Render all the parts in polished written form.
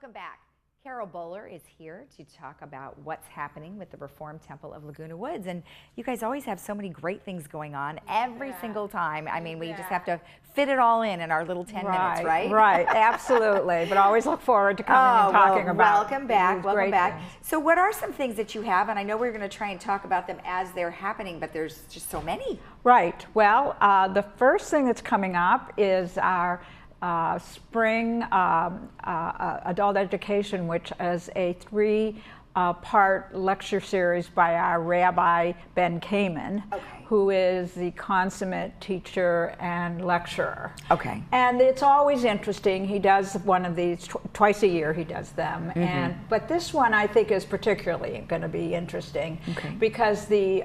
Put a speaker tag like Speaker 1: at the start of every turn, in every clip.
Speaker 1: Welcome back. Carol Bowler is here to talk about what's happening with the Reformed Temple of Laguna Woods. And you guys always have so many great things going on every single time. I mean, we just have to fit it all in our little 10 minutes, right?
Speaker 2: Right, absolutely. But always look forward to coming and talking about
Speaker 1: welcome back, welcome back.
Speaker 2: Things.
Speaker 1: So what are some things that you have? And I know we're going to try and talk about them as they're happening, but there's just so many.
Speaker 2: Right. Well, the first thing that's coming up is our spring adult education, which is a three-part lecture series by our Rabbi Ben Kamen, who is the consummate teacher and lecturer.
Speaker 1: Okay.
Speaker 2: And it's always interesting. He does one of these twice a year. He does them, but this one I think is particularly going to be interesting because the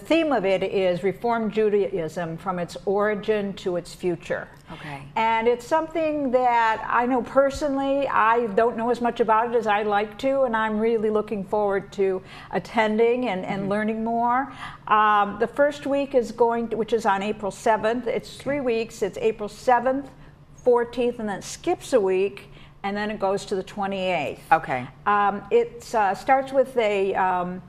Speaker 2: theme of it is Reformed Judaism from its origin to its future.
Speaker 1: Okay.
Speaker 2: And it's something that I know personally, I don't know as much about it as I'd like to, and I'm really looking forward to attending and learning more. The first week is which is on April 7th. It's 3 weeks. It's April 7th, 14th, and then it skips a week, and then it goes to the 28th.
Speaker 1: Okay.
Speaker 2: It starts with a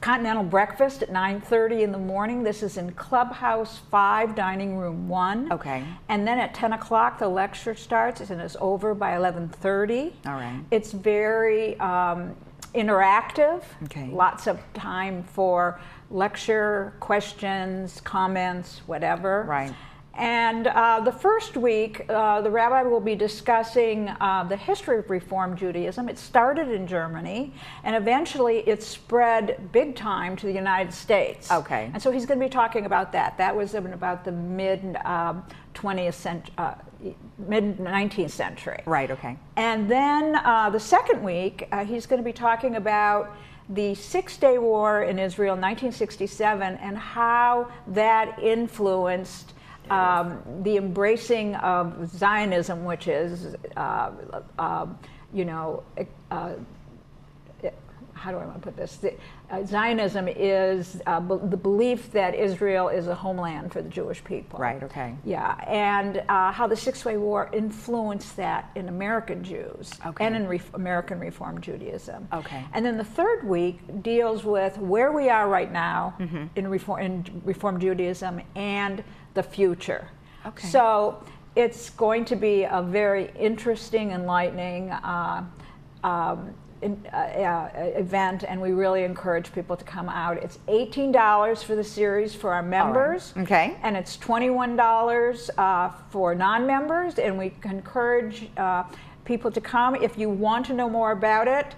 Speaker 2: continental breakfast at 9:30 in the morning. This is in Clubhouse 5, Dining Room 1.
Speaker 1: Okay.
Speaker 2: And then at 10 o'clock the lecture starts and is over by 11:30.
Speaker 1: All right.
Speaker 2: It's very interactive.
Speaker 1: Okay.
Speaker 2: Lots of time for lecture, questions, comments, whatever.
Speaker 1: Right.
Speaker 2: And the first week, the rabbi will be discussing the history of Reform Judaism. It started in Germany, and eventually it spread big time to the United States.
Speaker 1: Okay.
Speaker 2: And so he's going to be talking about that. That was in about the mid-20th century, mid-19th century.
Speaker 1: Right, okay.
Speaker 2: And then the second week, he's going to be talking about the Six-Day War in Israel in 1967 and how that influenced the embracing of Zionism, which is, how do I want to put this? Zionism is the belief that Israel is a homeland for the Jewish people.
Speaker 1: Right, okay.
Speaker 2: Yeah, and how the Six-Day War influenced that in American Jews and in American Reform Judaism.
Speaker 1: Okay.
Speaker 2: And then the third week deals with where we are right now in Reform Judaism and the future. Okay. So it's going to be a very interesting, enlightening event, and we really encourage people to come out. It's $18 for the series for our members.
Speaker 1: Right. Okay.
Speaker 2: And it's $21 for non-members, and we encourage people to come. If you want to know more about it,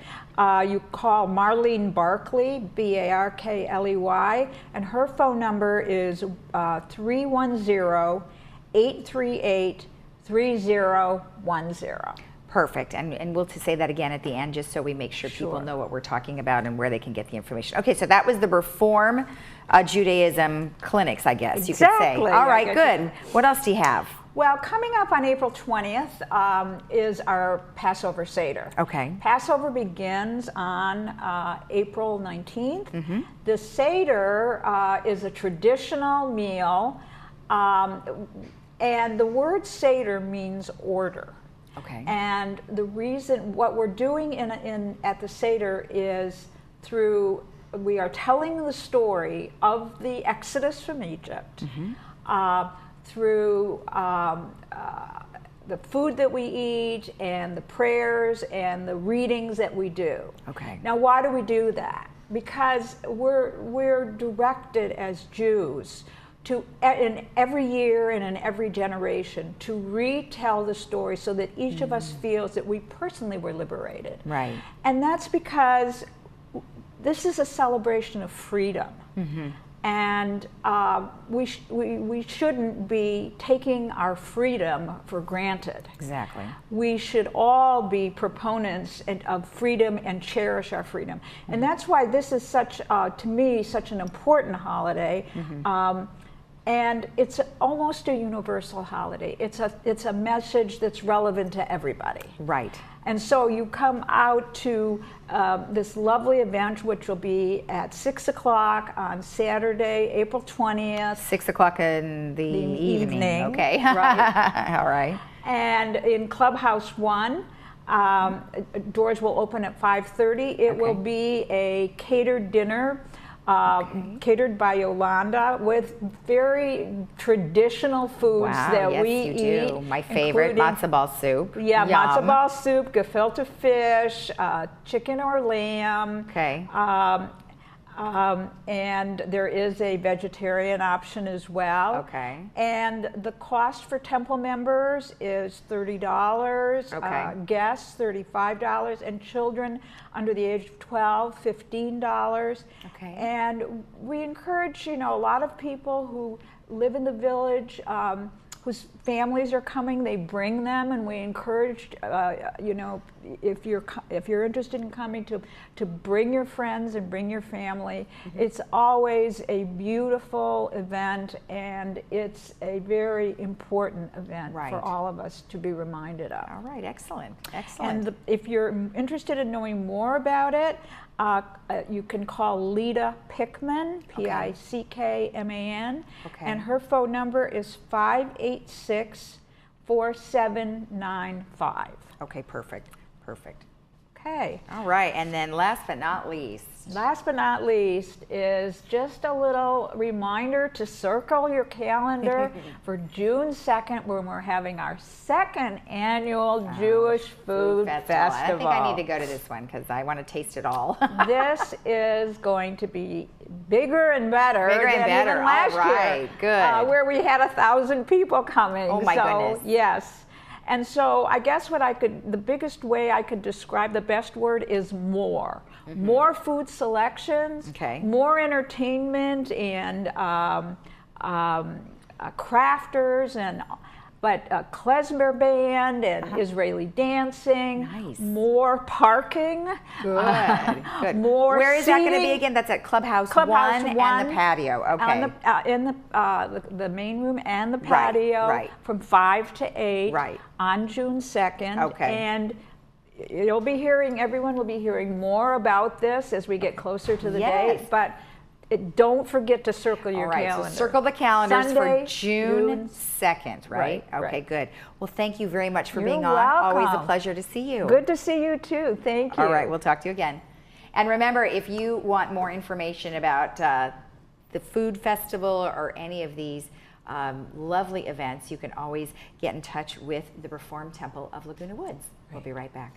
Speaker 2: you call Marlene Barkley, B-A-R-K-L-E-Y, and her phone number is 310-838-3010.
Speaker 1: Perfect. And we'll to say that again at the end, just so we make sure people know what we're talking about and where they can get the information. Okay, so that was the Reform Judaism clinics, I guess you could say. All right, good. What else do you have?
Speaker 2: Well, coming up on April 20th is our Passover Seder.
Speaker 1: Okay.
Speaker 2: Passover begins on April 19th. The Seder is a traditional meal, and the word Seder means order.
Speaker 1: Okay.
Speaker 2: And the reason, what we're doing at the Seder is we are telling the story of the Exodus from Egypt through the food that we eat and the prayers and the readings that we do.
Speaker 1: Okay.
Speaker 2: Now, why do we do that? Because we're directed as Jews to, in every year and in every generation, to retell the story so that each of us feels that we personally were liberated.
Speaker 1: Right.
Speaker 2: And that's because this is a celebration of freedom. And we shouldn't be taking our freedom for granted.
Speaker 1: Exactly.
Speaker 2: We should all be proponents of freedom and cherish our freedom. And that's why this is such, to me, such an important holiday. And it's almost a universal holiday. It's a message that's relevant to everybody.
Speaker 1: Right.
Speaker 2: And so you come out to this lovely event, which will be at 6 o'clock on Saturday, April 20th.
Speaker 1: 6 o'clock in the evening.
Speaker 2: Evening.
Speaker 1: Okay.
Speaker 2: Right.
Speaker 1: All right.
Speaker 2: And in Clubhouse 1, doors will open at 5:30. It will be a catered dinner, catered by Yolanda, with very traditional foods that
Speaker 1: yes,
Speaker 2: we
Speaker 1: you
Speaker 2: eat.
Speaker 1: do. My favorite, matzo ball soup.
Speaker 2: Yeah,
Speaker 1: Yum.
Speaker 2: matzo ball soup, gefilte fish, chicken or lamb.
Speaker 1: Okay.
Speaker 2: And there is a vegetarian option as well.
Speaker 1: Okay.
Speaker 2: And the cost for temple members is $30.
Speaker 1: Okay.
Speaker 2: Guests, $35. And children under the age of 12, $15.
Speaker 1: Okay.
Speaker 2: And we encourage, a lot of people who live in the village, whose families are coming, they bring them, and we encourage, if you're interested in coming, to bring your friends and bring your family. It's always a beautiful event, and it's a very important event for all of us to be reminded of.
Speaker 1: All right, excellent, excellent.
Speaker 2: And if you're interested in knowing more about it, you can call Lita Pickman, Pickman, and her phone number is 586-4795.
Speaker 1: Okay, perfect, perfect.
Speaker 2: Okay.
Speaker 1: All right, and then last but not least.
Speaker 2: Last but not least is just a little reminder to circle your calendar for June 2nd, when we're having our second annual Jewish Food Festival.
Speaker 1: I think I need to go to this one because I want to taste it all.
Speaker 2: This is going to be bigger and better
Speaker 1: Bigger and
Speaker 2: than
Speaker 1: better.
Speaker 2: even last
Speaker 1: All right,
Speaker 2: year,
Speaker 1: good.
Speaker 2: where we had 1,000 people coming.
Speaker 1: Oh my goodness.
Speaker 2: Yes. And so I guess the biggest way I could describe, the best word is more. More food selections, more entertainment, and crafters, but a klezmer band and Israeli dancing.
Speaker 1: Nice.
Speaker 2: More parking.
Speaker 1: Good, good.
Speaker 2: More
Speaker 1: Where is that going to be
Speaker 2: seating.
Speaker 1: again? That's at Clubhouse 1 and the patio. Okay.
Speaker 2: In the main room and the patio from 5 to 8 on June 2nd.
Speaker 1: Okay.
Speaker 2: And everyone will be hearing more about this as we get closer to the date. But don't forget to circle your calendar.
Speaker 1: So circle the calendars
Speaker 2: Sunday,
Speaker 1: for June 2nd, right? Okay, good. Well, thank you very much for being on.
Speaker 2: Welcome.
Speaker 1: Always a pleasure to see you.
Speaker 2: Good to see you too. Thank you.
Speaker 1: All right, we'll talk to you again. And remember, if you want more information about the food festival or any of these lovely events, you can always get in touch with the Reformed Temple of Laguna Woods. We'll be right back.